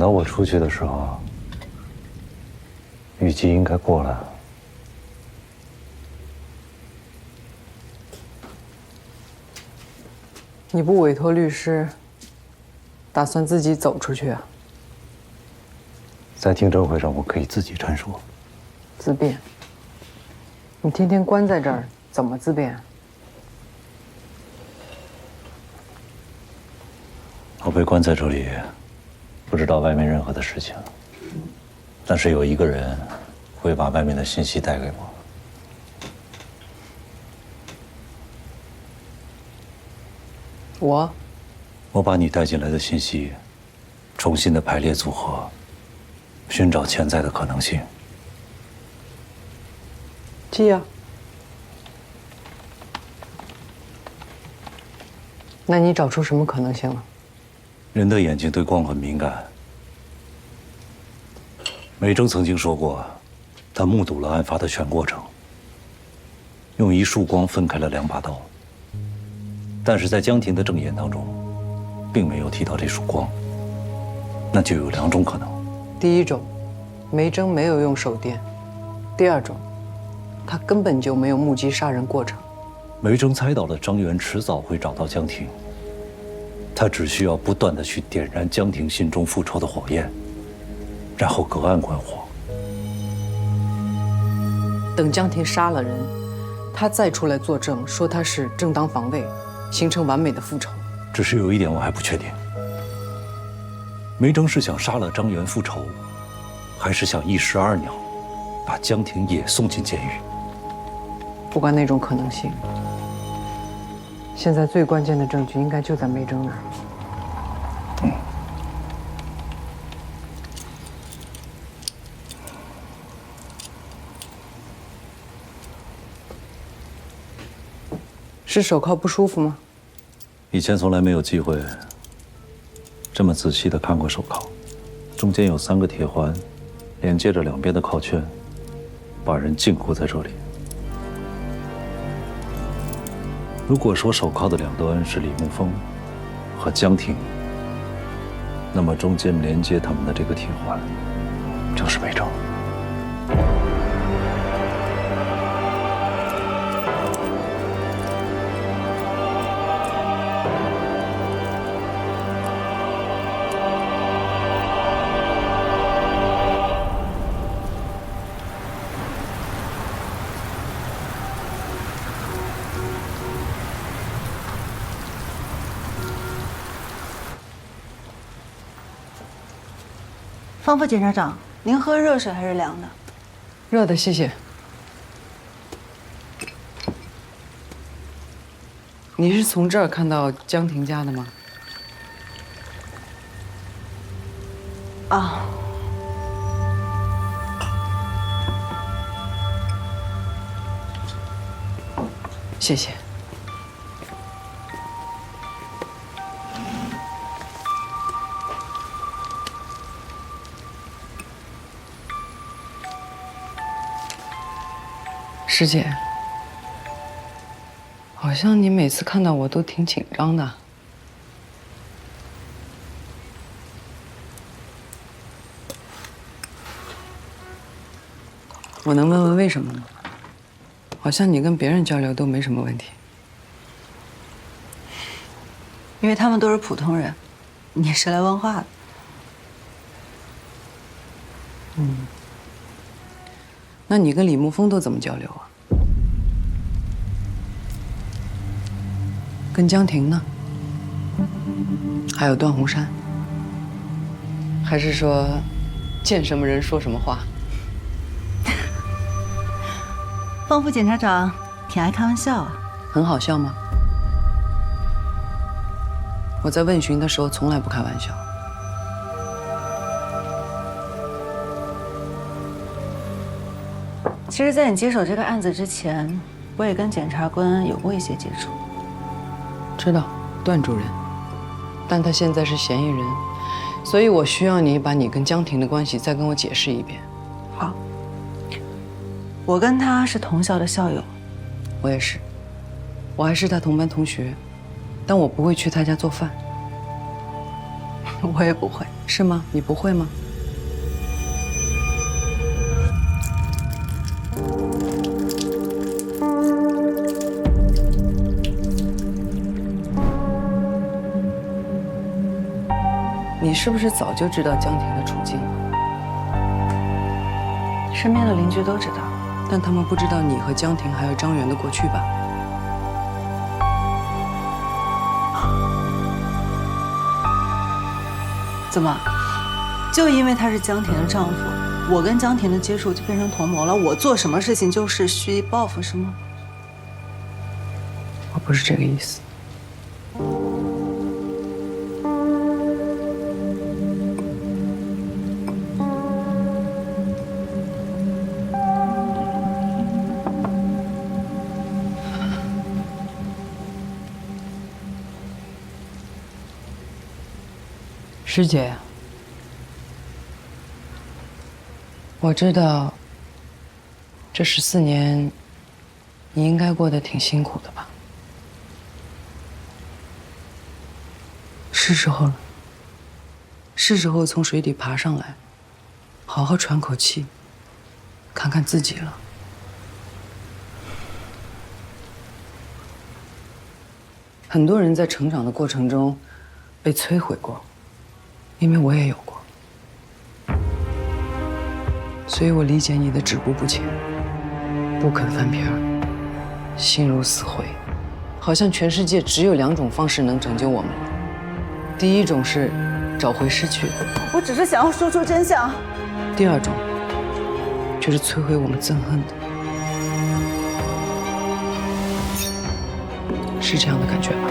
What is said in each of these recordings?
到我出去的时候，雨季应该过了。你不委托律师，打算自己走出去啊？在听证会上，我可以自己陈述。自辩？你天天关在这儿，怎么自辩？我被关在这里，不知道外面任何的事情，但是有一个人会把外面的信息带给我。我把你带进来的信息重新的排列组合，寻找潜在的可能性。记啊。那你找出什么可能性了？人的眼睛对光很敏感。梅征曾经说过，他目睹了案发的全过程，用一束光分开了2把刀。但是在江婷的证言当中，并没有提到这束光，那就有2种可能。第一种，梅征没有用手电；第二种，他根本就没有目击杀人过程。梅征猜到了张元迟早会找到江婷，他只需要不断地去点燃江婷心中复仇的火焰，然后隔岸观火。等江婷杀了人，他再出来作证，说他是正当防卫，形成完美的复仇。只是有一点我还不确定，梅征是想杀了张元复仇，还是想一石二鸟，把江婷也送进监狱？不管哪种可能性，现在最关键的证据应该就在梅征那儿。是手铐不舒服吗？以前从来没有机会这么仔细地看过手铐，中间有3个铁环，连接着2边的铐圈，把人禁锢在这里。如果说手铐的2端是李沐风和江婷，那么中间连接他们的这个铁环就是梅征。方副检察长，您喝热水还是凉的？热的，谢谢。你是从这儿看到江婷家的吗？啊，谢谢。师姐，好像你每次看到我都挺紧张的。我能问问为什么吗？好像你跟别人交流都没什么问题。因为他们都是普通人，你是来问话的。那你跟李沐风都怎么交流啊？跟江婷呢？还有段宏山？还是说，见什么人说什么话？方副检察长挺爱开玩笑啊。很好笑吗？我在问询的时候从来不开玩笑。其实，在你接手这个案子之前，我也跟检察官有过一些接触。知道，段主任，但他现在是嫌疑人，所以我需要你把你跟江婷的关系再跟我解释一遍。好，我跟他是同校的校友，我也是，我还是他同班同学，但我不会去他家做饭。我也不会。是吗？你不会吗？你是不是早就知道江婷的处境了？身边的邻居都知道。但他们不知道你和江婷还有张元的过去吧？怎么，就因为他是江婷的丈夫，我跟江婷的接触就变成同谋了？我做什么事情就是蓄意报复，是吗？我不是这个意思。师姐，我知道这14年你应该过得挺辛苦的吧？是时候了，是时候从水底爬上来，好好喘口气，看看自己了。很多人在成长的过程中被摧毁过。因为我也有过，所以我理解你的止步不前，不肯翻篇儿，心如死灰，好像全世界只有2种方式能拯救我们了。第一种是找回失去的，我只是想要说出真相。第2种却是摧毁我们憎恨的，是这样的感觉吧？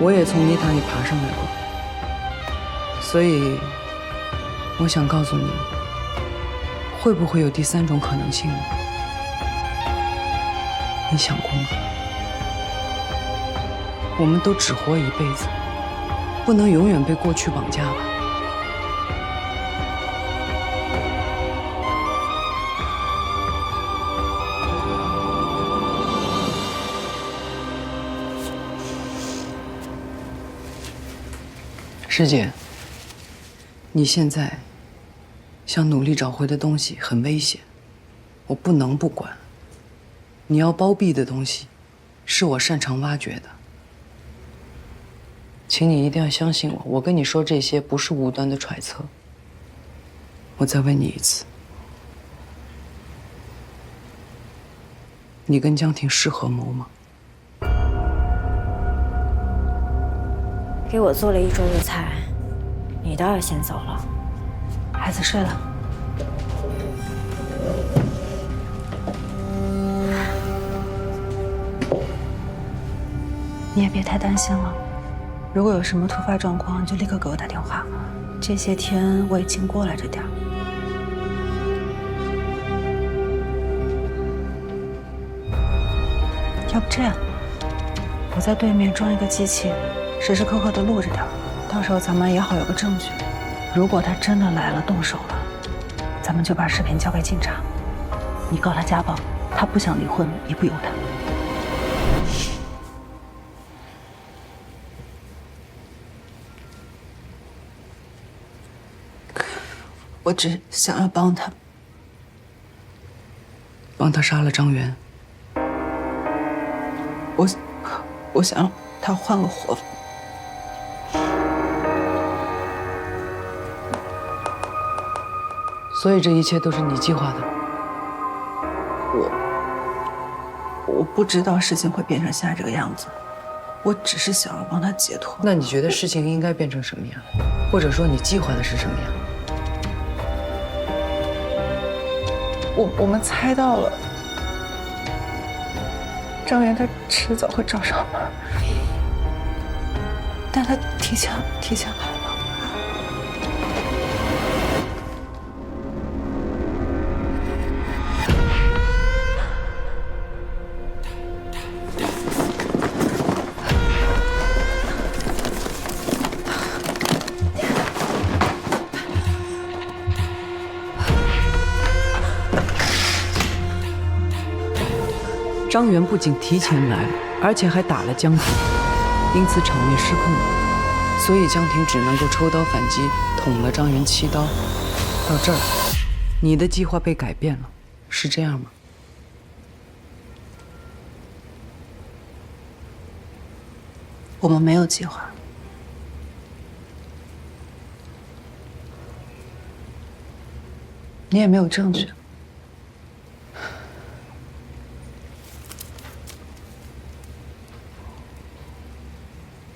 我也从泥潭里爬上来过，所以我想告诉你，会不会有第3种可能性呢？你想过吗？我们都只活一辈子，不能永远被过去绑架吧？师姐，你现在想努力找回的东西很危险，我不能不管。你要包庇的东西，是我擅长挖掘的。请你一定要相信我，我跟你说这些不是无端的揣测。我再问你一次，你跟江婷是合谋吗？给我做了1桌子菜，你倒是先走了。孩子睡了。你也别太担心了，如果有什么突发状况，就立刻给我打电话。这些天我已经过来着点儿。要不这样，我在对面装一个机器。时时刻刻的录着点，到时候咱们也好有个证据。如果他真的来了动手了，咱们就把视频交给警察。你告他家暴，他不想离婚也不由他。我只想要帮他，帮他杀了张元。我想让他换个活法。所以这一切都是你计划的。我不知道事情会变成现在这个样子，我只是想要帮他解脱。那你觉得事情应该变成什么样？或者说你计划的是什么样？我们猜到了，张元他迟早会找上门，但他提前来了。张元不仅提前来了，而且还打了江婷。因此场面失控了，所以江婷只能够抽刀反击，捅了张元7刀。到这儿，你的计划被改变了，是这样吗？我们没有计划。你也没有证据。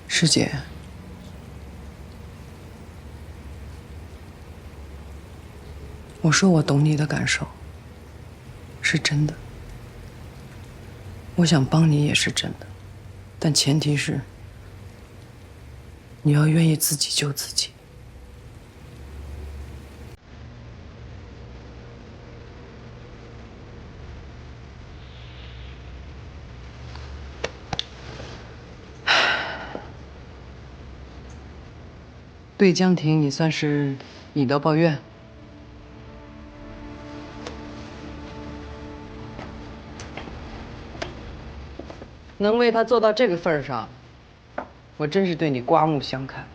师姐，我说我懂你的感受，是真的。我想帮你也是真的，但前提是你要愿意自己救自己。对江婷，你算是以德报怨。能为他做到这个份儿上，我真是对你刮目相看。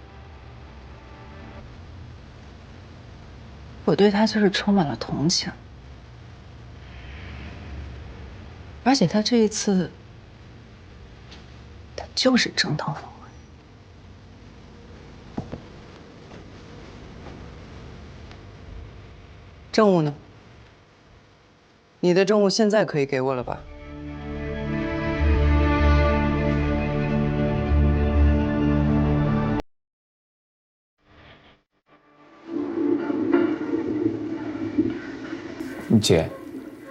我对他就是充满了同情，而且他这一次，他就是正当防卫。政务呢？你的政务现在可以给我了吧？姐，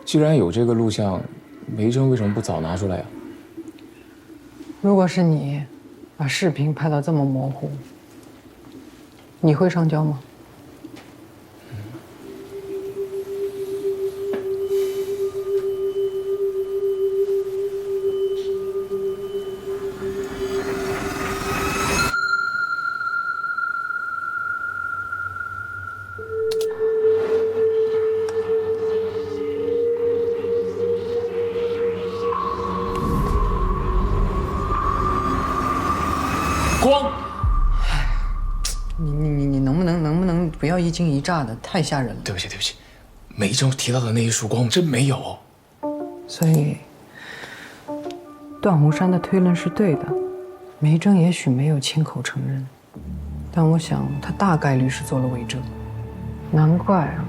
既然有这个录像，梅珍为什么不早拿出来呀？如果是你，把视频拍到这么模糊，你会上交吗？光，你能不能不要一惊一乍的，太吓人了。对不起对不起，梅珍提到的那一束光真没有。所以，段洪山的推论是对的，梅珍也许没有亲口承认，但我想他大概率是做了伪证。难怪啊，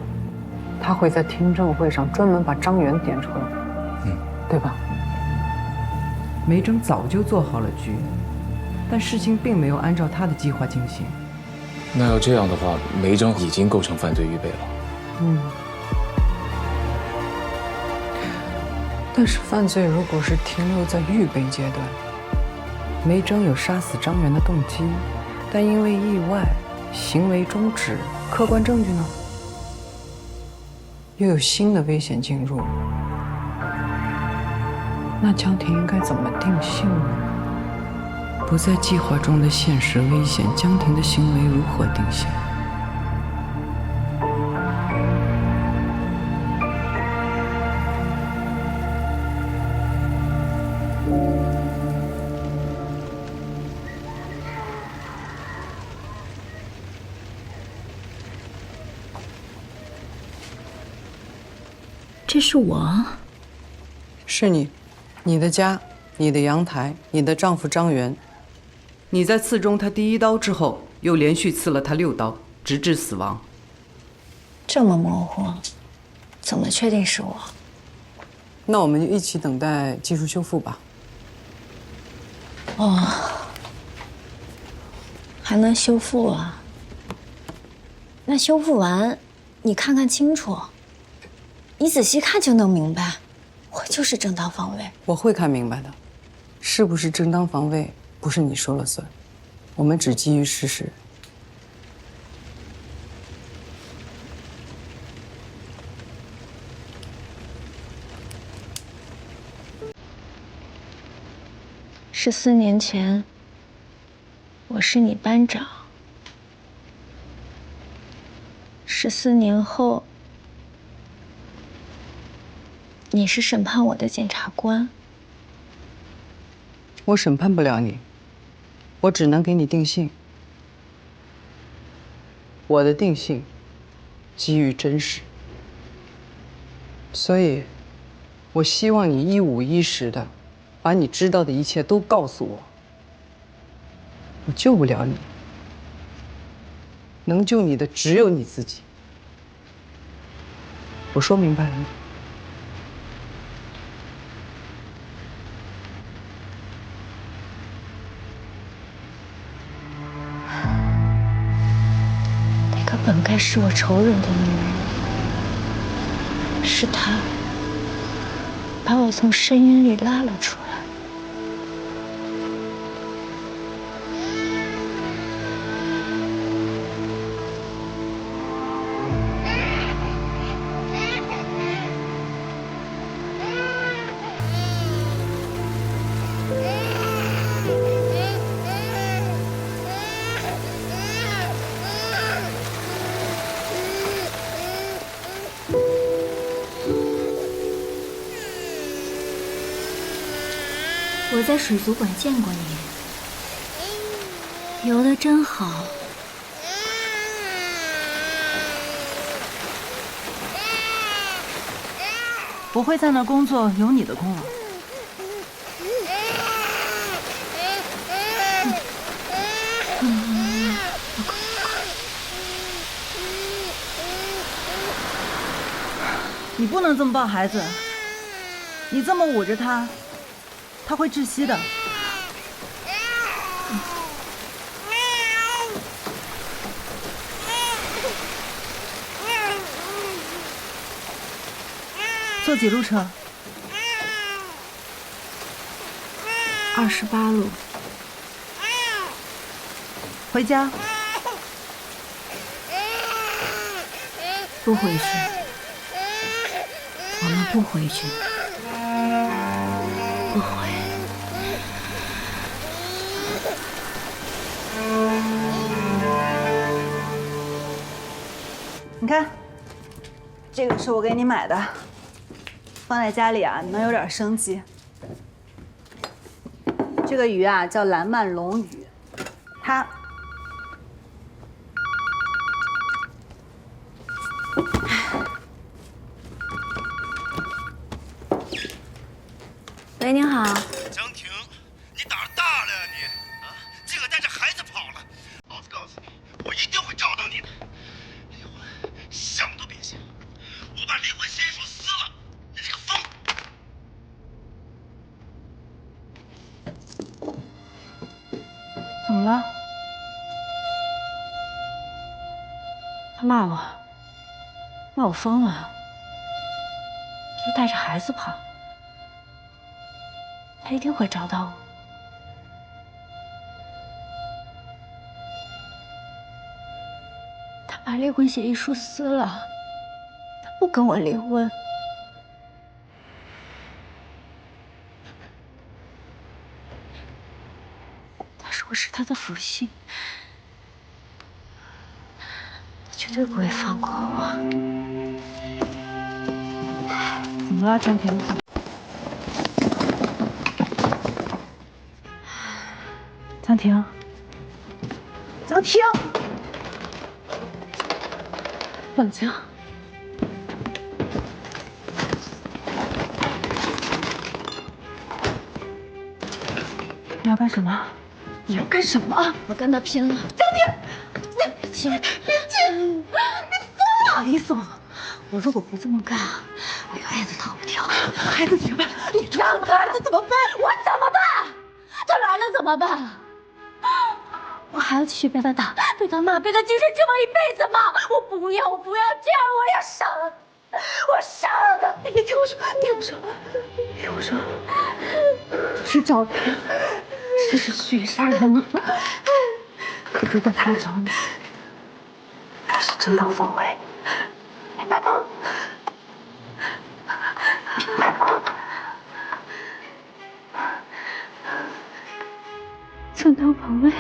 他会在听证会上专门把张元点出来，对吧？梅珍早就做好了局，但事情并没有按照他的计划进行。那要这样的话，梅珍已经构成犯罪预备了。但是犯罪如果是停留在预备阶段，梅珍有杀死张元的动机，但因为意外行为终止，客观证据呢？又有新的危险进入，那江婷应该怎么定性呢？不在计划中的现实危险，江婷的行为如何定性？这是我，是你，你的家，你的阳台，你的丈夫张元。你在刺中他第1刀之后，又连续刺了他6刀，直至死亡。这么模糊，怎么确定是我？那我们就一起等待技术修复吧。哦，还能修复啊？那修复完，你看看清楚，你仔细看就能明白，我就是正当防卫。我会看明白的，是不是正当防卫不是你说了算，我们只基于事实。14年前，我是你班长；14年后，你是审判我的检察官。我审判不了你，我只能给你定性。我的定性基于真实，所以，我希望你一五一十的把你知道的一切都告诉我。我救不了你，能救你的只有你自己。我说明白了吗？那个本该是我仇人的女人，是她把我从深渊里拉了出来。我在水族馆见过你，游得真好。我会在那儿工作，有你的功劳。你不能这么抱孩子，你这么捂着他，他会窒息的。坐几路车？28路。回家？不回去。我们不回去。不回。你看，这个是我给你买的，放在家里啊，能有点生机。这个鱼啊叫蓝鳗龙鱼，它喂，您好。江婷，你胆儿大了呀你！啊，竟敢带着孩子跑了！老子告诉你，我一定会找到你的。离婚，想都别想！我把离婚协议书撕了！你这个疯！怎么了？他骂我，骂我疯了，就带着孩子跑。他一定会找到我。他把离婚协议书撕了，他不跟我离婚。他说我是他的福星，他绝对不会放过我。怎么了，江婷？江婷，江婷，冷静。你要干什么？你要干什么？我跟他拼了！江婷，亲，你疯了！你死我！我如果不这么干，我永远都逃不掉。孩子怎么办？你让孩子怎么办？我怎么办？他来了怎么办？我还要继续被他打、被他骂、被他精神折磨一辈子吗？我不要，我不要这样，我要杀了他，我杀了他！你听我说，听我说，听我说，是找他，这是蓄意杀人了。如果他来找你，是正当防卫，明白吗？明白吗？正当防卫。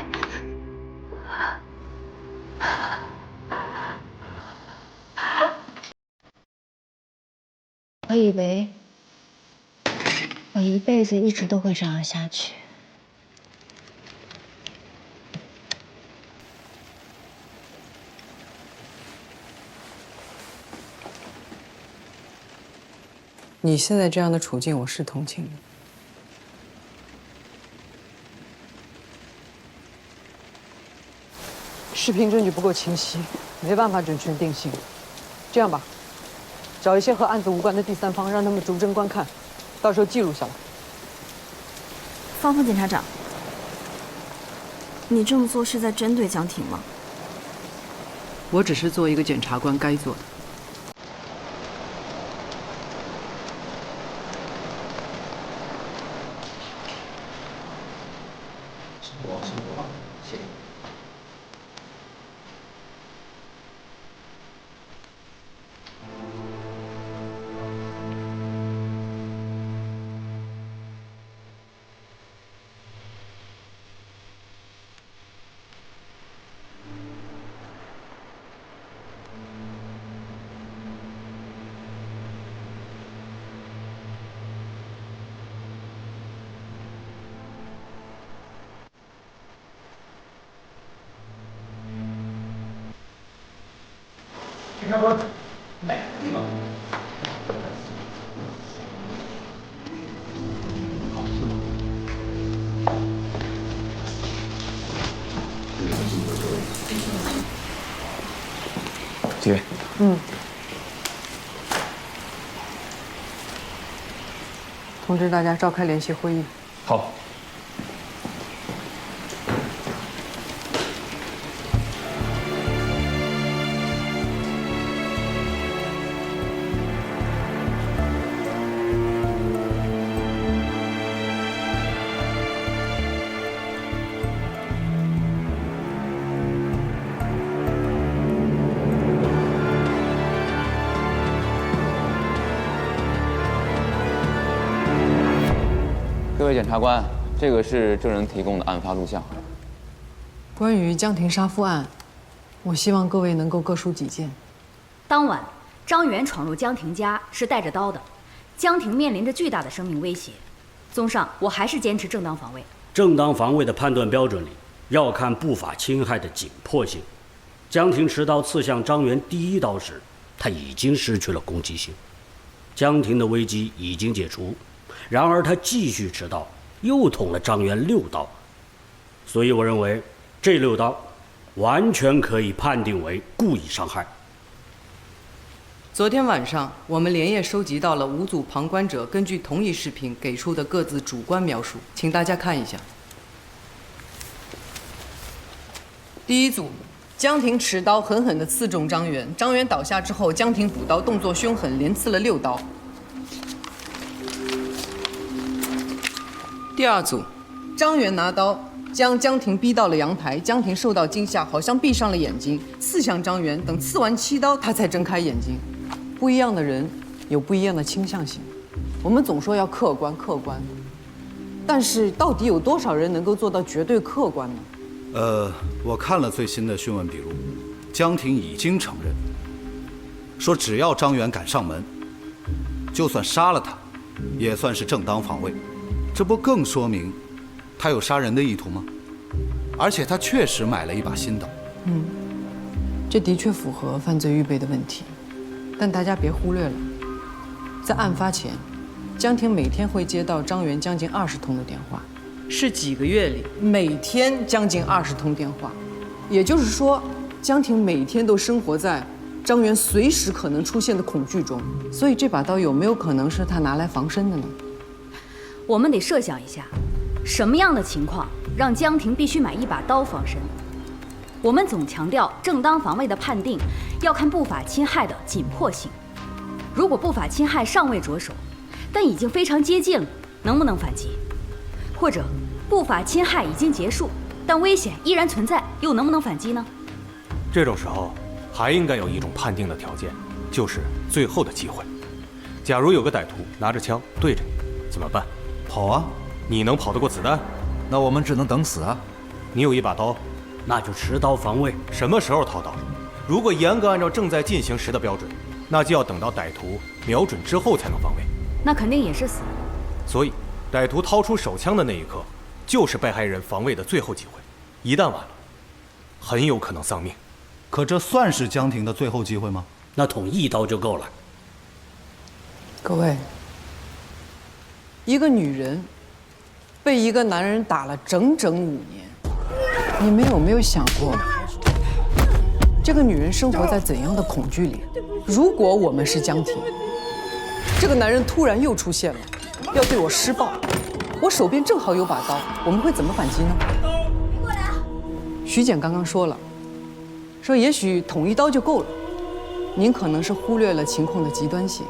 我以为我一辈子一直都会这样下去，你现在这样的处境，我是同情的。视频证据不够清晰，没办法准确定性。这样吧，找一些和案子无关的第三方，让他们逐帧观看，到时候记录下来。方峰检察长，你这么做是在针对江婷吗？我只是做一个检察官该做的。检察官，哪个地方？姐，通知大家召开联席会议。好。各位检察官，这个是证人提供的案发录像。关于江婷杀夫案，我希望各位能够各抒己见。当晚，张元闯入江婷家是带着刀的，江婷面临着巨大的生命威胁。综上，我还是坚持正当防卫。正当防卫的判断标准里，要看不法侵害的紧迫性。江婷持刀刺向张元第一刀时，他已经失去了攻击性，江婷的危机已经解除。然而他继续持刀，又捅了张元6刀，所以我认为这6刀完全可以判定为故意伤害。昨天晚上，我们连夜收集到了5组旁观者根据同一视频给出的各自主观描述，请大家看一下。第一组，江婷持刀狠狠地刺中张元，张元倒下之后，江婷补刀，动作凶狠，连刺了6刀。第二组，张元拿刀将江婷逼到了阳台，江婷受到惊吓，好像闭上了眼睛，刺向张元，等刺完7刀，他才睁开眼睛。不一样的人有不一样的倾向性，我们总说要客观，但是到底有多少人能够做到绝对客观呢？我看了最新的讯问笔录，江婷已经承认，说只要张元敢上门，就算杀了他，也算是正当防卫。这不更说明他有杀人的意图吗？而且他确实买了一把新刀。这的确符合犯罪预备的问题，但大家别忽略了，在案发前，江婷每天会接到张元将近20通的电话，是几个月里每天将近20通电话，也就是说，江婷每天都生活在张元随时可能出现的恐惧中。所以这把刀有没有可能是他拿来防身的呢？我们得设想一下，什么样的情况让江婷必须买一把刀防身？我们总强调正当防卫的判定要看不法侵害的紧迫性。如果不法侵害尚未着手，但已经非常接近了，能不能反击？或者不法侵害已经结束，但危险依然存在，又能不能反击呢？这种时候还应该有一种判定的条件，就是最后的机会。假如有个歹徒拿着枪对着你，怎么办？跑啊！你能跑得过子弹？那我们只能等死啊！你有一把刀，那就持刀防卫。什么时候掏刀？如果严格按照正在进行时的标准，那就要等到歹徒瞄准之后才能防卫。那肯定也是死。所以，歹徒掏出手枪的那一刻，就是被害人防卫的最后机会。一旦晚了，很有可能丧命。可这算是江婷的最后机会吗？那捅1刀就够了。各位，一个女人被一个男人打了整整5年，你们有没有想过，这个女人生活在怎样的恐惧里？如果我们是江婷，这个男人突然又出现了，要对我施暴，我手边正好有把刀，我们会怎么反击呢？徐检刚刚说了，说也许捅一刀就够了，您可能是忽略了情况的极端性。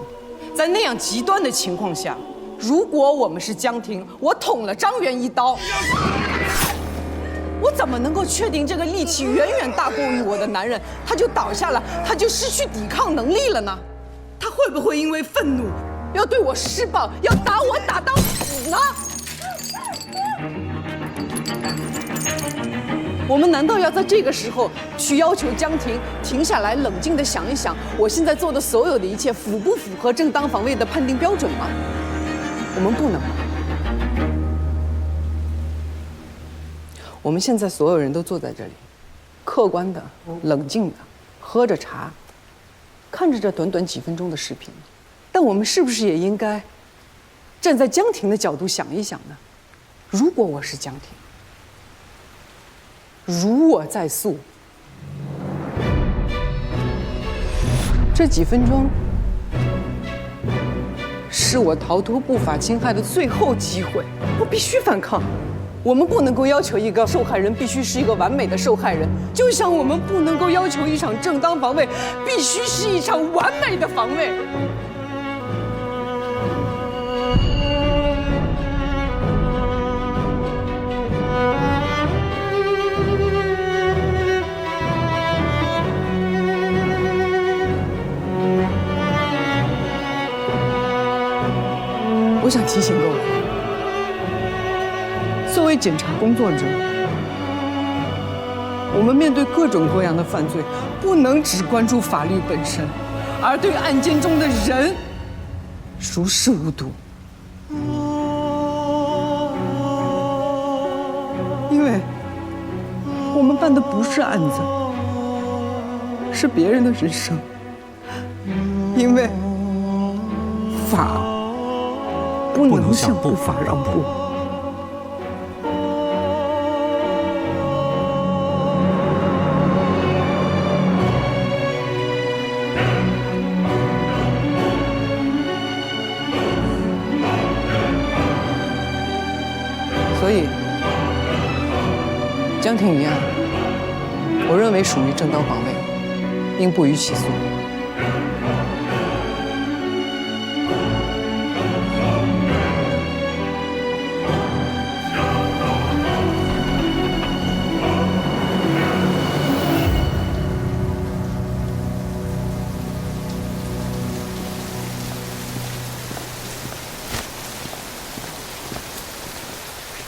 在那样极端的情况下，如果我们是江婷，我捅了张元一刀，我怎么能够确定这个力气远远大过于我的男人，他就倒下了，他就失去抵抗能力了呢？他会不会因为愤怒要对我施暴，要打我打到死呢？我们难道要在这个时候去要求江婷停下来，冷静地想一想，我现在做的所有的一切符不符合正当防卫的判定标准吗？我们不能。我们现在所有人都坐在这里，客观的、冷静的，喝着茶，看着这短短几分钟的视频，但我们是不是也应该站在江婷的角度想一想呢？如果我是江婷，如我在诉，这几分钟是我逃脱不法侵害的最后机会，我必须反抗。我们不能够要求一个受害人必须是一个完美的受害人，就像我们不能够要求一场正当防卫必须是一场完美的防卫。我想提醒各位，作为检察工作者，我们面对各种各样的犯罪，不能只关注法律本身，而对案件中的人熟视无睹。因为我们办的不是案子，是别人的人生。因为法不能向不法让步。所以，江婷一案，我认为属于正当防卫，应不予起诉。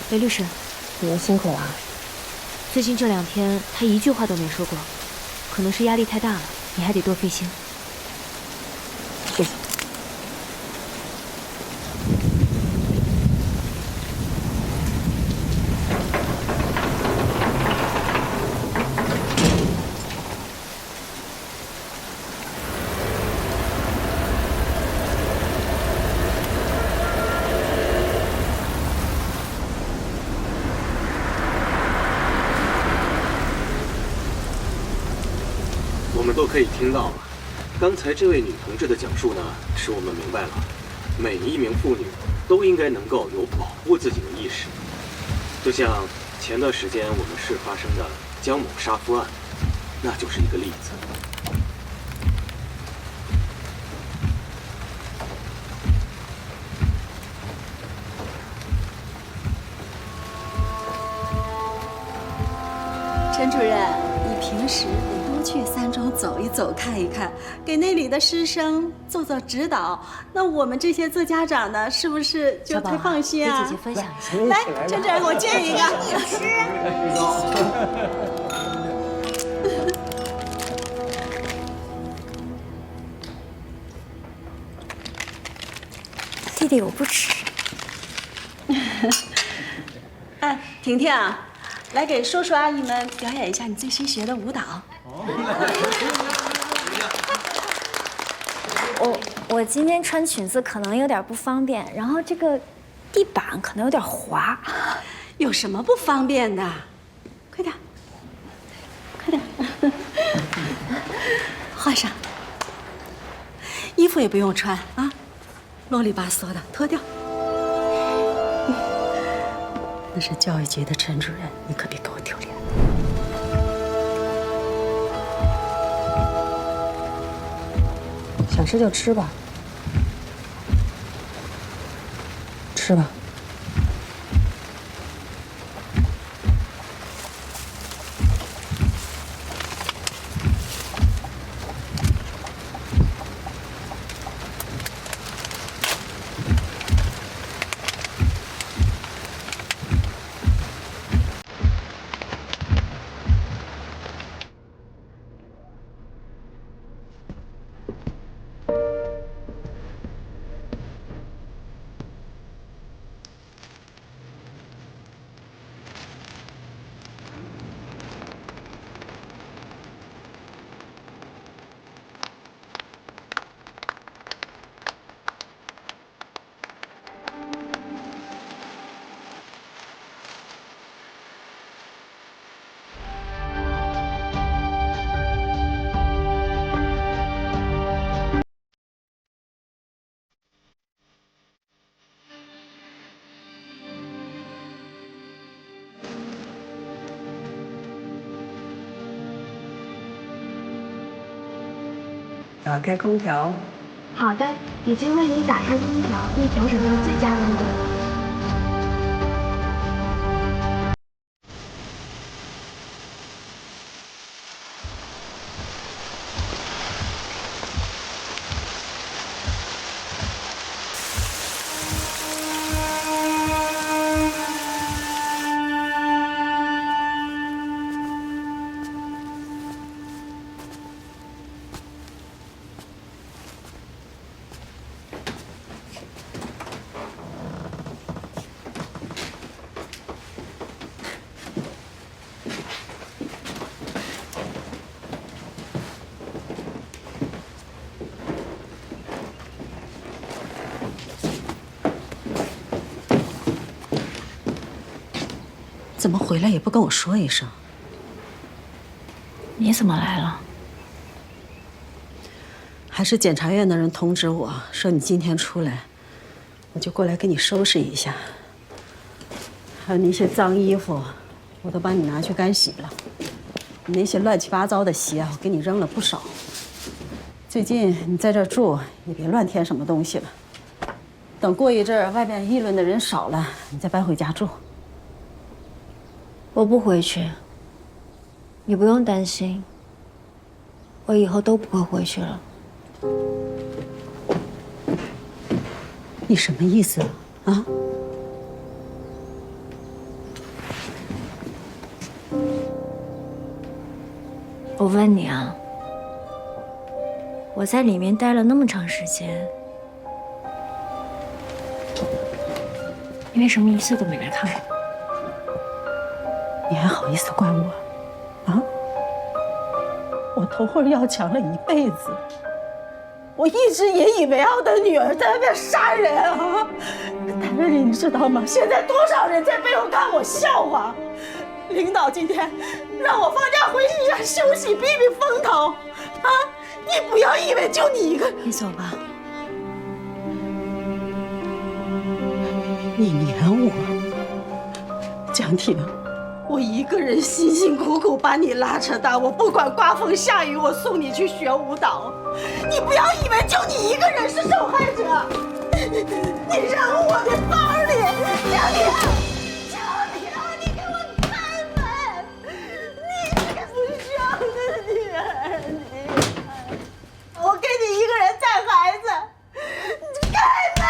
雷律师，你们辛苦了。最近这2天他一句话都没说过，可能是压力太大了，你还得多费心。谢谢。我们都可以听到了，刚才这位女同志的讲述呢，使我们明白了，每一名妇女都应该能够有保护自己的意识。就像前段时间我们市发生的江某杀夫案，那就是一个例子。陈主任，你平时得多去3中走一走、看一看，给那里的师生做做指导。那我们这些做家长的，是不是就才放心啊？给姐姐分享一下。来，陈主任，我接一个。弟弟，我不吃。哎，婷婷啊，来给叔叔阿姨们表演一下你最新学的舞蹈。我今天穿裙子可能有点不方便，然后这个地板可能有点滑。有什么不方便的？快点，快点，换上。衣服也不用穿啊，啰里吧嗦的，脱掉。那是教育局的陈主任，你可别给我丢脸。想吃就吃吧，吃吧。打开空调。好的，已经为你打开空调，并调整到最佳温度。怎么回来也不跟我说一声？你怎么来了？还是检察院的人通知我说你今天出来，我就过来给你收拾一下。还有那些脏衣服，我都帮你拿去干洗了。你那些乱七八糟的鞋，我给你扔了不少。最近你在这儿住，也别乱添什么东西了。等过一阵儿，外面议论的人少了，你再搬回家住。我不回去，你不用担心，我以后都不会回去了。你什么意思啊？我问你啊，我在里面待了那么长时间，你为什么一次都没来看我？你还好意思怪我？啊？我头昏要强了一辈子，我一直也以为我的女儿在外面杀人啊！谭瑞丽，你知道吗？现在多少人在背后看我笑话？领导今天让我放假回家休息，避避风头。啊！你不要以为就你一个人。你走吧。你黏我，江婷。我一个人辛辛苦苦把你拉扯大，我不管刮风下雨，我送你去学舞蹈。你不要以为就你一个人是受害者，你扔我的包里，江婷，江婷，你给我开门！你这个不孝的女儿，你！我给你一个人带孩子，你开门！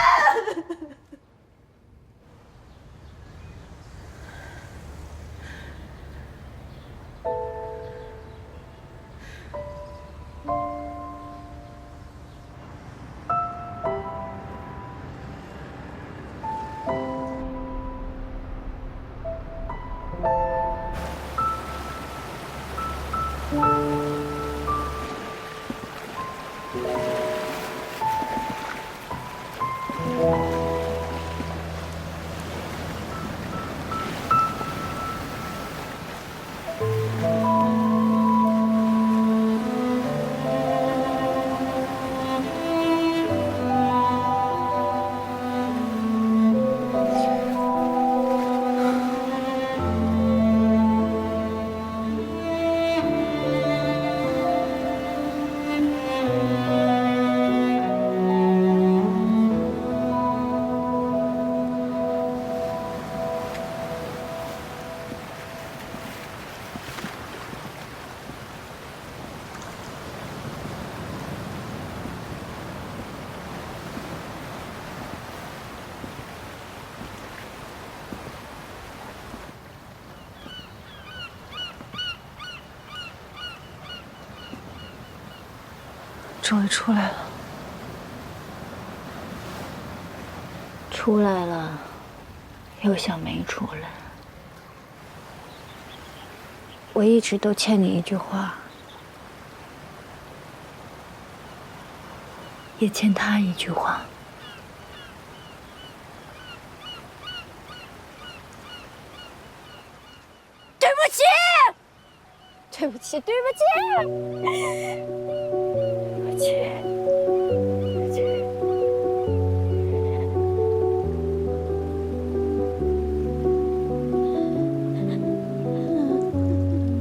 终于出来了。出来了，又像没出来。我一直都欠你一句话，也欠他一句话。对不起，对不起，对不起，对不起。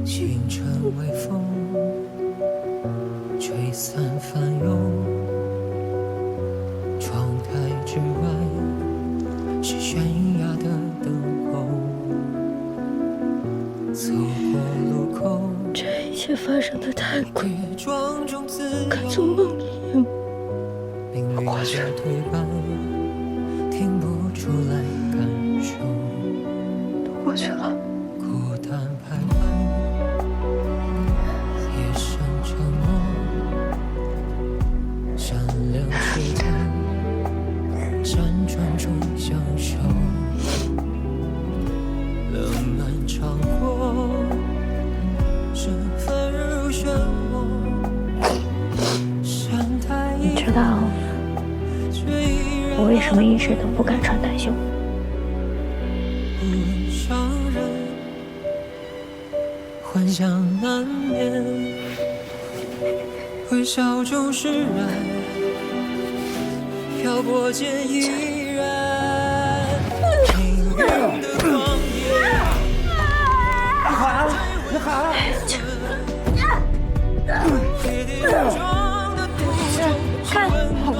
清晨微风吹散翻涌，窗台之外是悬崖的灯红，走过路口，这一切发生的太快，装种子跟做梦一样。过去了，推板听不出来感受，都过去了。孤单徘徊，夜深沉默，善良期待，辗转中相守，冷暖尝过，身份如漩涡，山台你知道我为什么一直都不敢穿短袖？伤人，幻想难眠，微笑中释然，漂泊间依然命运的光阴。你喊，你喊！看，好了，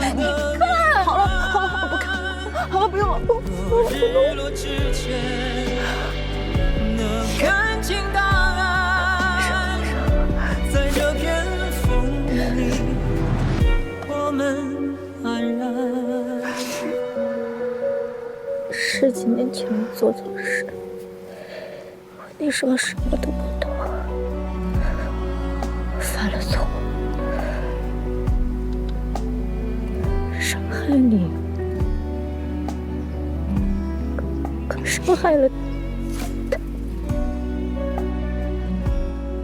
好了，好了，不看，好了，不用了，不日落之前能看清答案，在这片风里，我们安然。10几年前我做错事，你说什么都不懂，犯了错，伤害你，可伤害了他，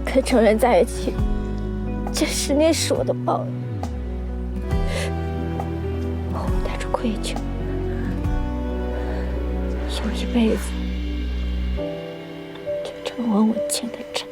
跟程远在一起，这10年是我的报应，我会带着愧疚，用一辈子去偿还我欠的债。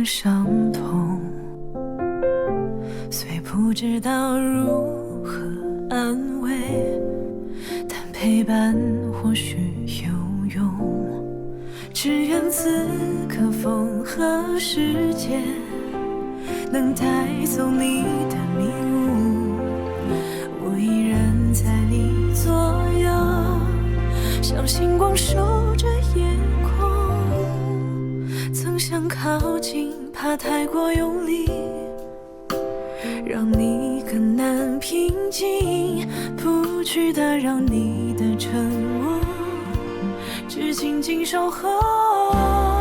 伤痛，虽不知道如何安慰，但陪伴或许有用。只愿此刻风和世界能带走你的迷雾，我依然在你左右，像星光守着夜空。曾想靠近，怕太过用力，让你更难平静，不去打扰你的沉默，只紧紧守候。